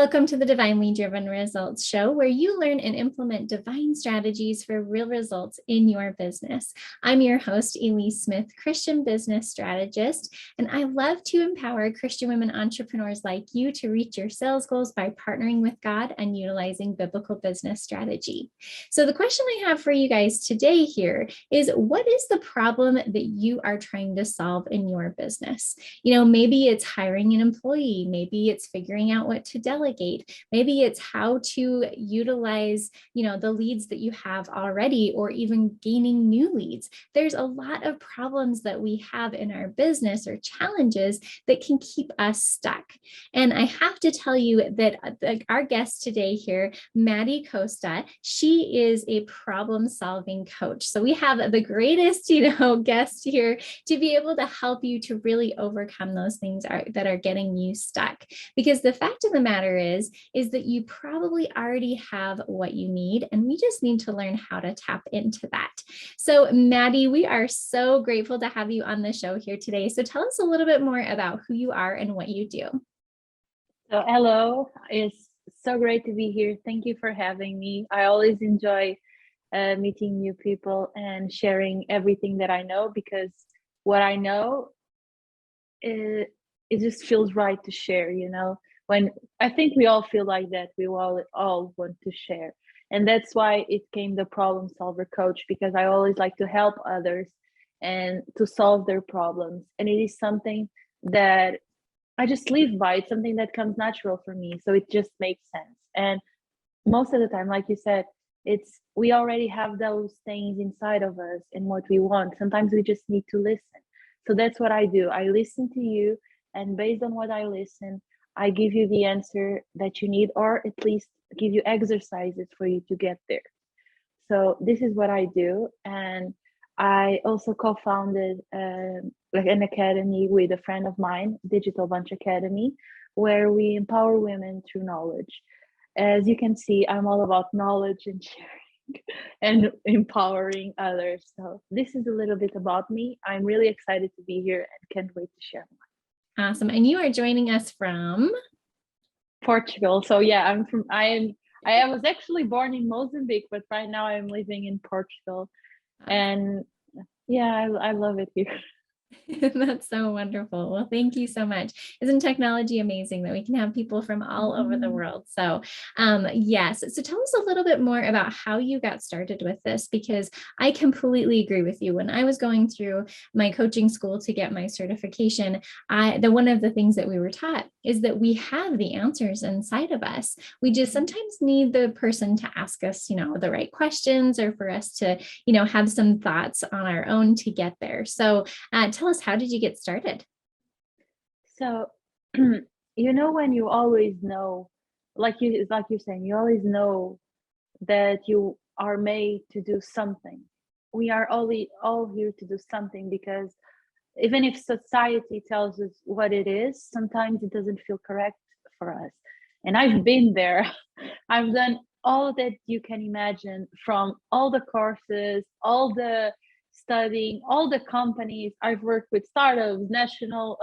Welcome to the Divinely Driven Results Show, where you learn and implement divine strategies for real results in your business. I'm your host, Elise Smith, Christian business strategist, and I love to empower Christian women entrepreneurs like you to reach your sales goals by partnering with God and utilizing biblical business strategy. So the question I have for you guys today here is, what is the problem that you are trying to solve in your business? Maybe it's hiring an employee, maybe it's figuring out what to delegate. Maybe it's how to utilize, the leads that you have already, or even gaining new leads. There's a lot of problems that we have in our business or challenges that can keep us stuck. And I have to tell you that our guest today here, Maddie Costa, she is a problem-solving coach. So we have the greatest, guest here to be able to help you to really overcome those things that are getting you stuck. Because the fact of the matter is that you probably already have what you need, and we just need to learn how to tap into that. So Maddie, we are so grateful to have you on the show here today. So tell us a little bit more about who you are and what you do. So hello, it's so great to be here. Thank you for having me. I always enjoy meeting new people and sharing everything that I know, because what I know, it just feels right to share, when I think we all feel like that, we all want to share. And that's why it came the problem solver coach, because I always like to help others and to solve their problems. And it is something that I just live by. It's something that comes natural for me. So it just makes sense. And most of the time, like you said, we already have those things inside of us and what we want. Sometimes we just need to listen. So that's what I do. I listen to you, and based on what I listen, I give you the answer that you need, or at least give you exercises for you to get there. So this is what I do. And I also co-founded an academy with a friend of mine, Digital Bunch Academy, where we empower women through knowledge. As you can see, I'm all about knowledge and sharing and empowering others. So this is a little bit about me. I'm really excited to be here and can't wait to share more. Awesome. And you are joining us from Portugal. So yeah, I was actually born in Mozambique, but right now I'm living in Portugal. And yeah, I love it here. That's so wonderful. Well, thank you so much. Isn't technology amazing that we can have people from all over the world? So yes. So tell us a little bit more about how you got started with this, because I completely agree with you. When I was going through my coaching school to get my certification, one of the things that we were taught is that we have the answers inside of us. We just sometimes need the person to ask us, the right questions, or for us to, have some thoughts on our own to get there. So tell us, how did you get started? So, when you always know, like you're saying, you always know that you are made to do something. We are all here to do something, because even if society tells us what it is, sometimes it doesn't feel correct for us. And I've been there. I've done all that you can imagine, from all the courses, all the studying, all the companies. I've worked with startups, national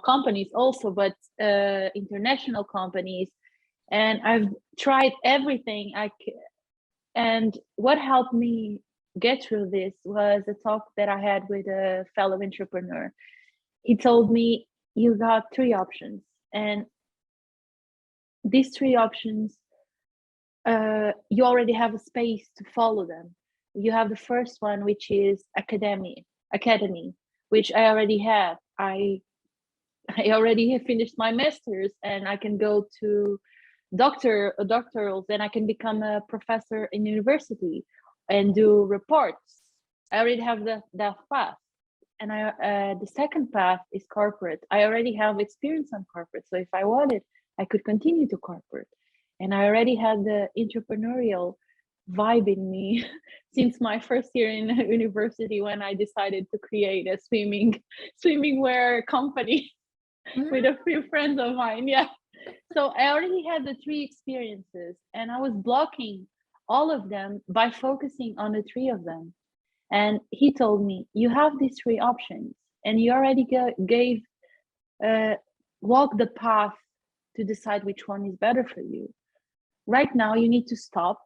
companies also, but international companies. And I've tried everything and what helped me get through this was a talk that I had with a fellow entrepreneur. He told me, you got 3 options, and these 3 options, you already have a space to follow them. You have the first one, which is academy, which I already have. I already have finished my master's, and I can go to doctorals, and I can become a professor in university and do reports. I already have that path. And the second path is corporate. I already have experience on corporate. So if I wanted, I could continue to corporate. And I already had the entrepreneurial vibe in me since my first year in university, when I decided to create a swimming wear company with a few friends of mine. Yeah. So I already had the 3 experiences, and I was blocking all of them by focusing on the 3 of them. And he told me, you have these 3 options, and you already walk the path to decide which one is better for you. Right now, you need to stop,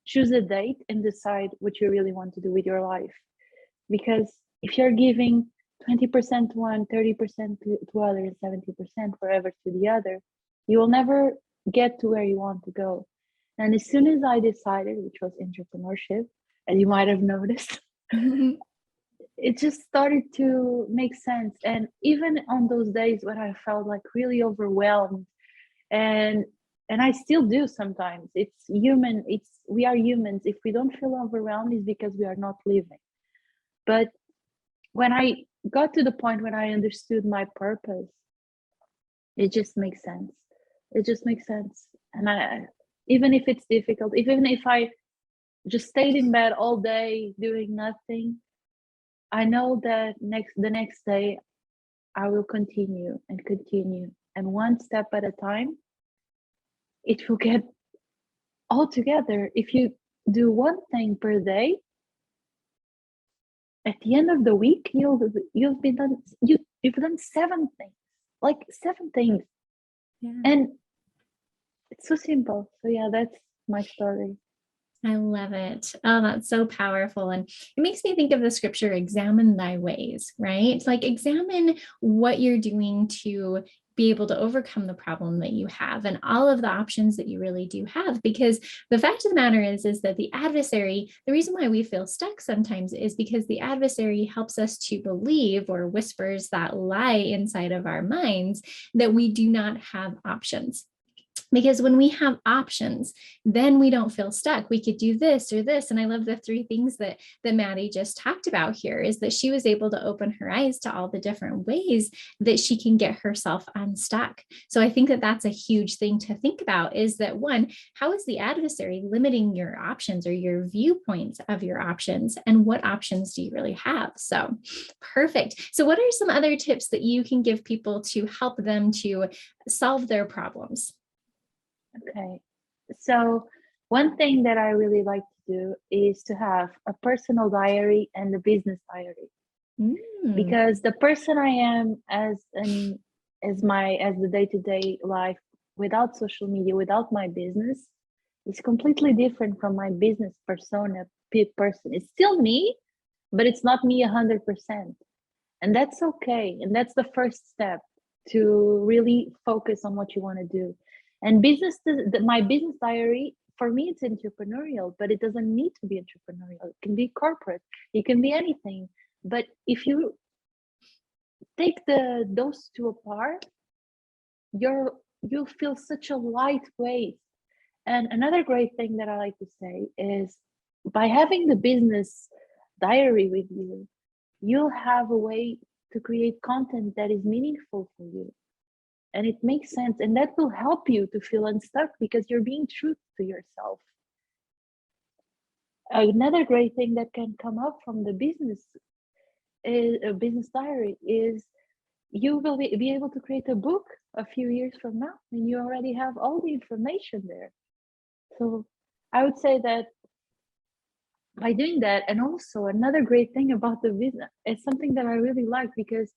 choose a date, and decide what you really want to do with your life. Because if you're giving 20% to one, 30% to other, and 70% forever to the other, you will never get to where you want to go. And as soon as I decided, which was entrepreneurship, as you might have noticed, it just started to make sense. And even on those days when I felt like really overwhelmed, and I still do sometimes, it's human, we are humans. If we don't feel overwhelmed, it's because we are not living. But when I got to the point when I understood my purpose, it just makes sense. It just makes sense. And even if it's difficult, even if I just stayed in bed all day doing nothing, I know that the next day I will continue and continue. And one step at a time, it will get all together. If you do one thing per day, at the end of the week, you've done 7 things, like 7 things. Yeah. And it's so simple. So yeah, that's my story. I love it. Oh, that's so powerful. And it makes me think of the scripture, examine thy ways, right? Like examine what you're doing to be able to overcome the problem that you have and all of the options that you really do have. Because the fact of the matter is that the adversary, the reason why we feel stuck sometimes is because the adversary helps us to believe, or whispers that lie inside of our minds, that we do not have options. Because when we have options, then we don't feel stuck. We could do this or this. And I love the 3 things that Maddie just talked about here, is that she was able to open her eyes to all the different ways that she can get herself unstuck. So I think that that's a huge thing to think about, is that, one, how is the adversary limiting your options or your viewpoints of your options, and what options do you really have? So perfect. So what are some other tips that you can give people to help them to solve their problems? Okay, so one thing that I really like to do is to have a personal diary and a business diary. Because the person I am as the day-to-day life without social media, without my business, is completely different from my business persona person. It's still me, but it's not me 100%. And that's okay. And that's the first step to really focus on what you want to do. And my business diary, for me, it's entrepreneurial, but it doesn't need to be entrepreneurial. It can be corporate. It can be anything. But if you take those 2 apart, you'll feel such a light weight. And another great thing that I like to say is, by having the business diary with you, you'll have a way to create content that is meaningful for you. And it makes sense. And that will help you to feel unstuck, because you're being true to yourself. Another great thing that can come up from the business diary is, you will be able to create a book a few years from now, and you already have all the information there. So I would say that by doing that, and also another great thing about the business, it's something that I really like, because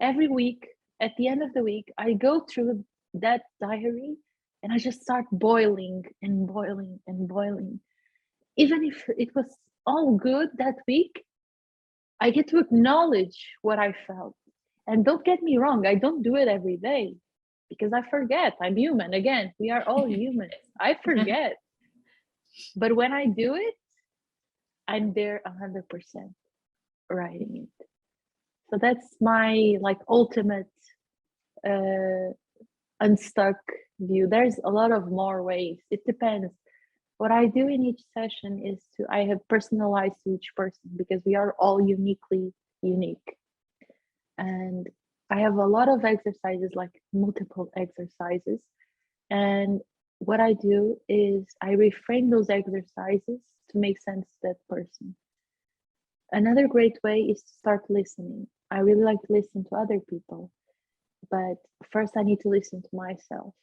every week, at the end of the week, I go through that diary and I just start boiling and boiling and boiling. Even if it was all good that week, I get to acknowledge what I felt. And don't get me wrong, I don't do it every day, because I forget. I'm human. Again, we are all humans. I forget. But when I do it, I'm there 100% writing it. So that's my ultimate unstuck view. There's a lot of more ways. It depends. What I do in each session is I have personalized to each person, because we are all uniquely unique. And I have a lot of exercises, like multiple exercises. And what I do is I reframe those exercises to make sense to that person. Another great way is to start listening. I really like to listen to other people, but first I need to listen to myself.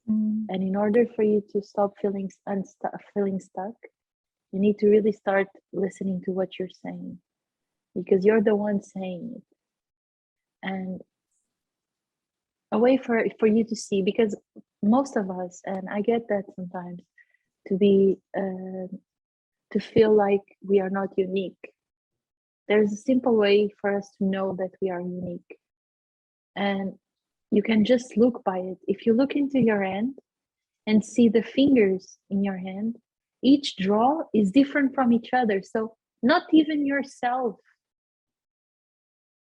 And in order for you to stop feeling stuck, you need to really start listening to what you're saying, because you're the one saying it. And a way for you to see, because most of us, and I get that sometimes, to be to feel like we are not unique. There's a simple way for us to know that we are unique, and you can just look by it. If you look into your hand and see the fingers in your hand, each draw is different from each other. So not even yourself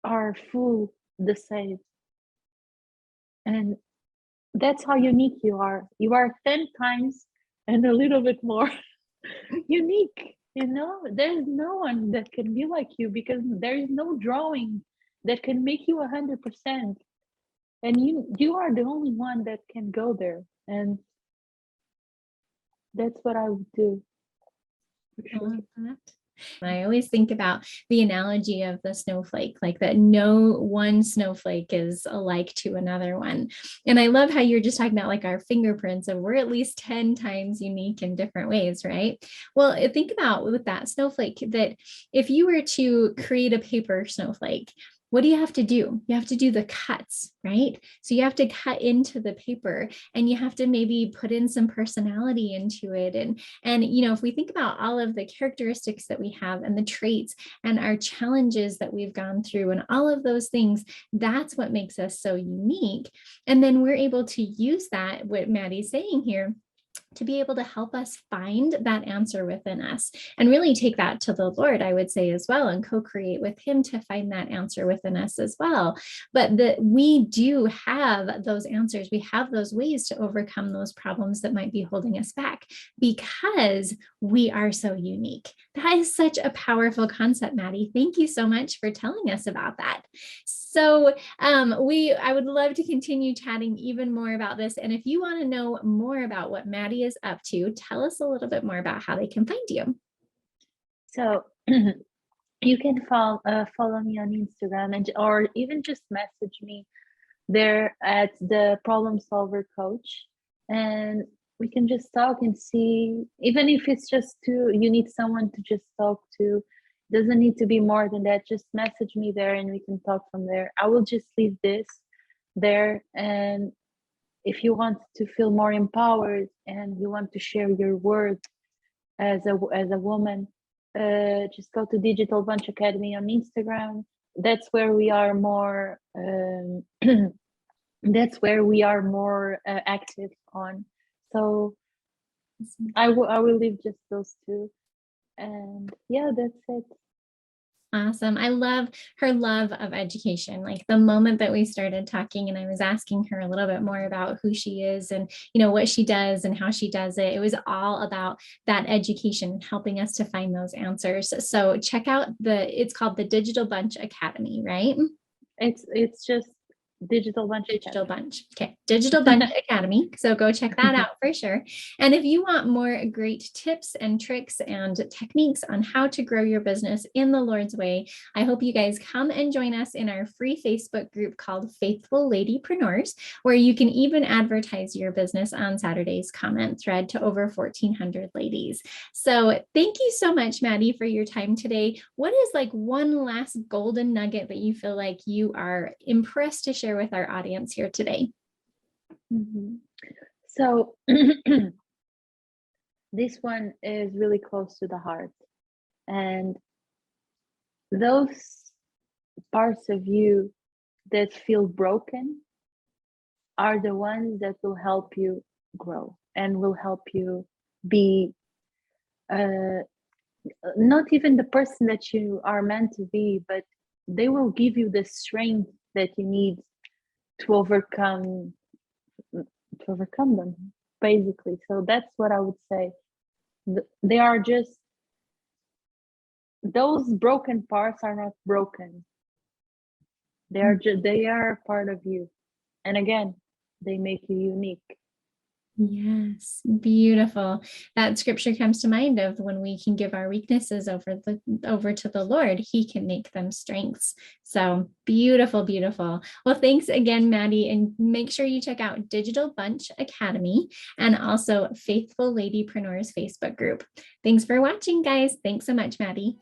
are full the same. And that's how unique you are. You are 10 times and a little bit more unique. There's no one that can be like you, because there is no drawing that can make you 100%. And you are the only one that can go there. And that's what I would do. I love that. I always think about the analogy of the snowflake, like that no one snowflake is alike to another one. And I love how you're just talking about like our fingerprints, and we're at least 10 times unique in different ways, right? Well, think about with that snowflake, that if you were to create a paper snowflake, what do you have to do? You have to do the cuts, right? So you have to cut into the paper, and you have to maybe put in some personality into it. And if we think about all of the characteristics that we have and the traits and our challenges that we've gone through and all of those things, that's what makes us so unique. And then we're able to use that, what Maddie's saying here, to be able to help us find that answer within us, and really take that to the Lord, I would say, as well, and co-create with him to find that answer within us as well. But that we do have those answers. We have those ways to overcome those problems that might be holding us back, because we are so unique. That is such a powerful concept, Maddie. Thank you so much for telling us about that. So I would love to continue chatting even more about this. And if you want to know more about what Maddie is up to, tell us a little bit more about how they can find you. So you can follow me on Instagram, or even just message me there at the Problem Solver Coach, and we can just talk and see. Even if it's just you need someone to just talk to, doesn't need to be more than that. Just message me there and we can talk from there. I will just leave this there, and if you want to feel more empowered and you want to share your words as a woman, just go to Digital Bunch Academy on Instagram. That's where we are more active on. So I will leave just those two, and yeah, that's it. Awesome. I love her love of education. Like the moment that we started talking and I was asking her a little bit more about who she is and, what she does and how she does it, it was all about that education, helping us to find those answers. So check out it's called the Digital Bunch Academy, right? It's just Digital Bunch. Okay. Digital Bunch Academy. So go check that out for sure. And if you want more great tips and tricks and techniques on how to grow your business in the Lord's way, I hope you guys come and join us in our free Facebook group called Faithful Ladypreneurs, where you can even advertise your business on Saturday's comment thread to over 1,400 ladies. So thank you so much, Maddie, for your time today. What is like one last golden nugget that you feel like you are impressed to share with our audience here today? So this one is really close to the heart, and those parts of you that feel broken are the ones that will help you grow and will help you be not even the person that you are meant to be, but they will give you the strength that you need to overcome them, basically. So that's what I would say. They are just, those broken parts are not broken. They are part of you, and again, they make you unique. Yes, beautiful. That scripture comes to mind of when we can give our weaknesses over to the Lord, he can make them strengths. So beautiful, beautiful. Well, thanks again, Maddie, and make sure you check out Digital Bunch Academy and also Faithful Ladypreneurs Facebook group. Thanks for watching, guys. Thanks so much, Maddie.